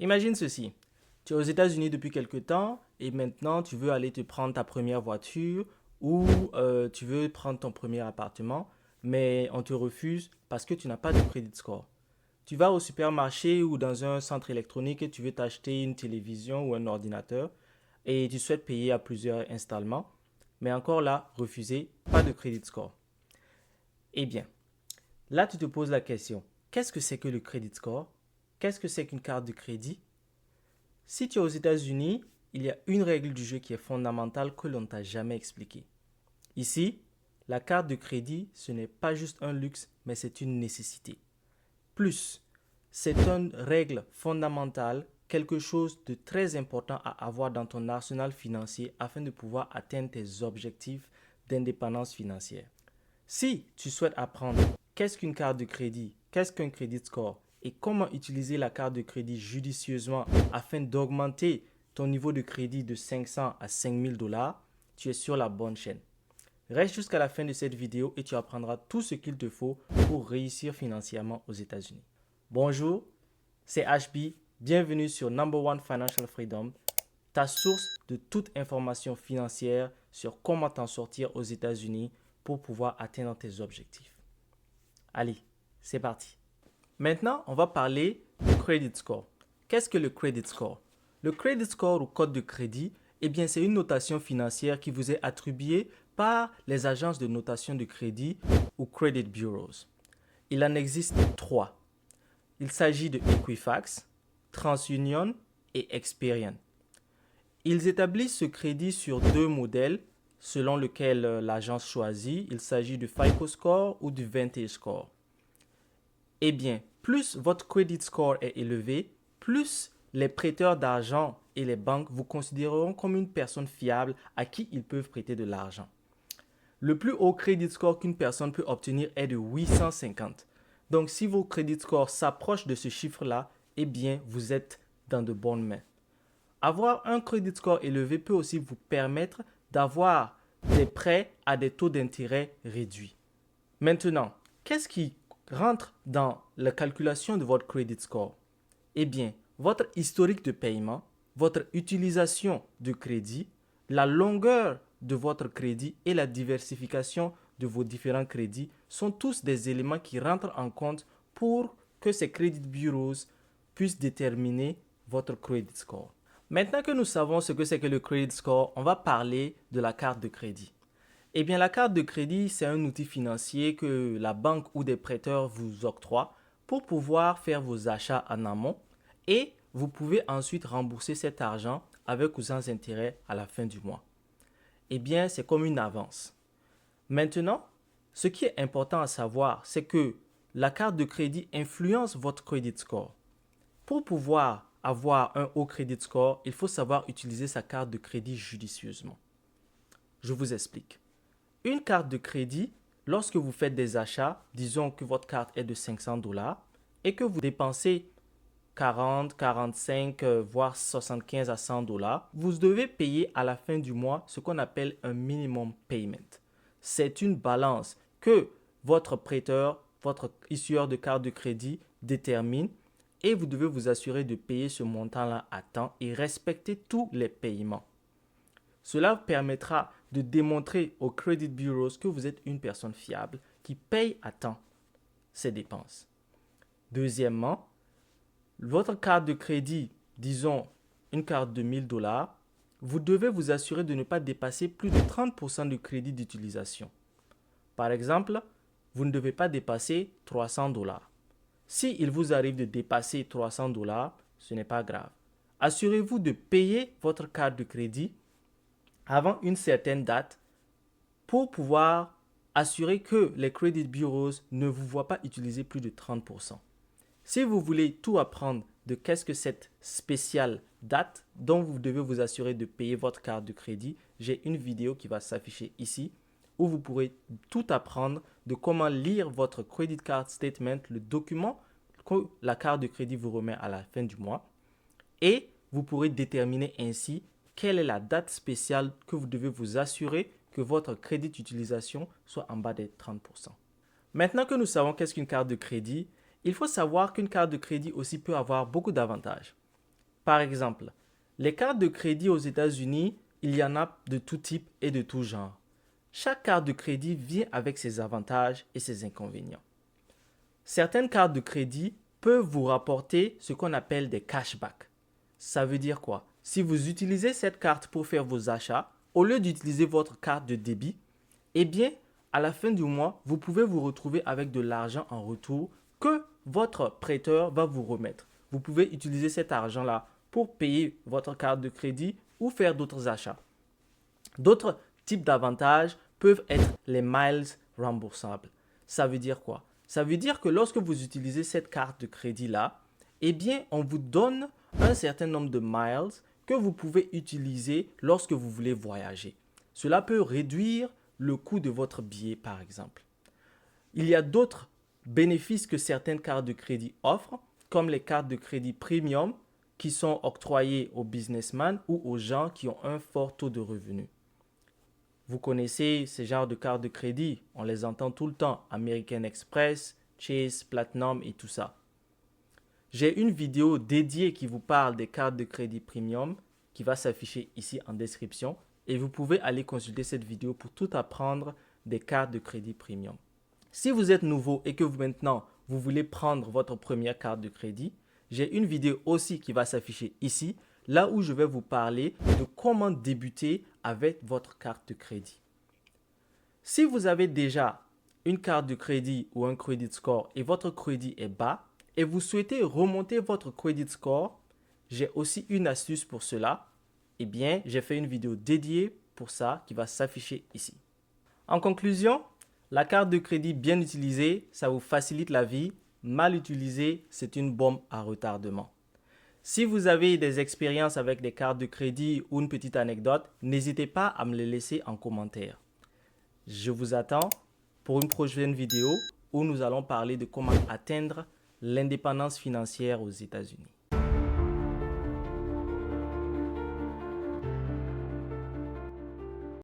Imagine ceci. Tu es aux États-Unis depuis quelque temps et maintenant tu veux aller te prendre ta première voiture ou tu veux prendre ton premier appartement, mais on te refuse parce que tu n'as pas de credit score. Tu vas au supermarché ou dans un centre électronique et tu veux t'acheter une télévision ou un ordinateur et tu souhaites payer à plusieurs installements, mais encore là, refusé, pas de credit score. Eh bien, là tu te poses la question, qu'est-ce que c'est que le credit score? Qu'est-ce que c'est qu'une carte de crédit? Si tu es aux États-Unis, il y a une règle du jeu qui est fondamentale que l'on ne t'a jamais expliquée. Ici, la carte de crédit, ce n'est pas juste un luxe, mais c'est une nécessité. Plus, c'est une règle fondamentale, quelque chose de très important à avoir dans ton arsenal financier afin de pouvoir atteindre tes objectifs d'indépendance financière. Si tu souhaites apprendre qu'est-ce qu'une carte de crédit, qu'est-ce qu'un credit score et comment utiliser la carte de crédit judicieusement afin d'augmenter ton niveau de crédit de 500 à 5000 dollars, tu es sur la bonne chaîne. Reste jusqu'à la fin de cette vidéo et tu apprendras tout ce qu'il te faut pour réussir financièrement aux États-Unis. Bonjour, c'est HB, bienvenue sur Number One Financial Freedom, ta source de toute information financière sur comment t'en sortir aux États-Unis pour pouvoir atteindre tes objectifs. Allez, c'est parti. Maintenant, on va parler du credit score. Qu'est-ce que le credit score? Le credit score ou code de crédit, eh bien, c'est une notation financière qui vous est attribuée par les agences de notation de crédit ou credit bureaus. Il en existe trois. Il s'agit de Equifax, TransUnion et Experian. Ils établissent ce crédit sur deux modèles selon lequel l'agence choisit. Il s'agit du FICO Score ou du Vantage Score. Eh bien, plus votre credit score est élevé, plus les prêteurs d'argent et les banques vous considéreront comme une personne fiable à qui ils peuvent prêter de l'argent. Le plus haut credit score qu'une personne peut obtenir est de 850. Donc, si vos credit scores s'approchent de ce chiffre-là, eh bien, vous êtes dans de bonnes mains. Avoir un credit score élevé peut aussi vous permettre d'avoir des prêts à des taux d'intérêt réduits. Maintenant, qu'est-ce qui rentre dans la calculation de votre credit score? Eh bien, votre historique de paiement, votre utilisation de crédit, la longueur de votre crédit et la diversification de vos différents crédits sont tous des éléments qui rentrent en compte pour que ces credit bureaus puissent déterminer votre credit score. Maintenant que nous savons ce que c'est que le credit score, on va parler de la carte de crédit. Eh bien, la carte de crédit, c'est un outil financier que la banque ou des prêteurs vous octroient pour pouvoir faire vos achats en amont et vous pouvez ensuite rembourser cet argent avec ou sans intérêt à la fin du mois. Eh bien, c'est comme une avance. Maintenant, ce qui est important à savoir, c'est que la carte de crédit influence votre credit score. Pour pouvoir avoir un haut credit score, il faut savoir utiliser sa carte de crédit judicieusement. Je vous explique. Une carte de crédit, lorsque vous faites des achats, disons que votre carte est de 500 dollars et que vous dépensez 40, 45, voire 75 à 100 dollars, vous devez payer à la fin du mois ce qu'on appelle un minimum payment. C'est une balance que votre prêteur, votre issueur de carte de crédit détermine et vous devez vous assurer de payer ce montant-là à temps et respecter tous les paiements. Cela permettra de démontrer aux credit bureaus que vous êtes une personne fiable qui paye à temps ses dépenses. Deuxièmement, votre carte de crédit, disons une carte de 1000 dollars, vous devez vous assurer de ne pas dépasser plus de 30% du crédit d'utilisation. Par exemple, vous ne devez pas dépasser 300 dollars. Si il vous arrive de dépasser 300 dollars, ce n'est pas grave. Assurez-vous de payer votre carte de crédit avant une certaine date pour pouvoir assurer que les credit bureaus ne vous voient pas utiliser plus de 30%. Si vous voulez tout apprendre de qu'est-ce que cette spéciale date dont vous devez vous assurer de payer votre carte de crédit, j'ai une vidéo qui va s'afficher ici où vous pourrez tout apprendre de comment lire votre credit card statement, le document que la carte de crédit vous remet à la fin du mois. Et vous pourrez déterminer ainsi quelle est la date spéciale que vous devez vous assurer que votre crédit d'utilisation soit en bas des 30%. Maintenant que nous savons qu'est-ce qu'une carte de crédit, il faut savoir qu'une carte de crédit aussi peut avoir beaucoup d'avantages. Par exemple, les cartes de crédit aux États-Unis, il y en a de tout type et de tout genre. Chaque carte de crédit vient avec ses avantages et ses inconvénients. Certaines cartes de crédit peuvent vous rapporter ce qu'on appelle des cashbacks. Ça veut dire quoi? Si vous utilisez cette carte pour faire vos achats, au lieu d'utiliser votre carte de débit, eh bien, à la fin du mois, vous pouvez vous retrouver avec de l'argent en retour que votre prêteur va vous remettre. Vous pouvez utiliser cet argent-là pour payer votre carte de crédit ou faire d'autres achats. D'autres types d'avantages peuvent être les miles remboursables. Ça veut dire quoi? Ça veut dire que lorsque vous utilisez cette carte de crédit-là, eh bien, on vous donne un certain nombre de miles que vous pouvez utiliser lorsque vous voulez voyager. Cela peut réduire le coût de votre billet, par exemple. Il y a d'autres bénéfices que certaines cartes de crédit offrent, comme les cartes de crédit premium qui sont octroyées aux businessmen ou aux gens qui ont un fort taux de revenus. Vous connaissez ces genres de cartes de crédit, on les entend tout le temps, American Express, Chase, Platinum et tout ça. J'ai une vidéo dédiée qui vous parle des cartes de crédit premium qui va s'afficher ici en description et vous pouvez aller consulter cette vidéo pour tout apprendre des cartes de crédit premium. Si vous êtes nouveau et que maintenant vous voulez prendre votre première carte de crédit, j'ai une vidéo aussi qui va s'afficher ici, là où je vais vous parler de comment débuter avec votre carte de crédit. Si vous avez déjà une carte de crédit ou un credit score et votre crédit est bas et vous souhaitez remonter votre credit score, j'ai aussi une astuce pour cela. Eh bien, j'ai fait une vidéo dédiée pour ça qui va s'afficher ici. En conclusion, la carte de crédit bien utilisée, ça vous facilite la vie. Mal utilisée, c'est une bombe à retardement. Si vous avez des expériences avec des cartes de crédit ou une petite anecdote, n'hésitez pas à me les laisser en commentaire. Je vous attends pour une prochaine vidéo où nous allons parler de comment atteindre l'indépendance financière aux États-Unis.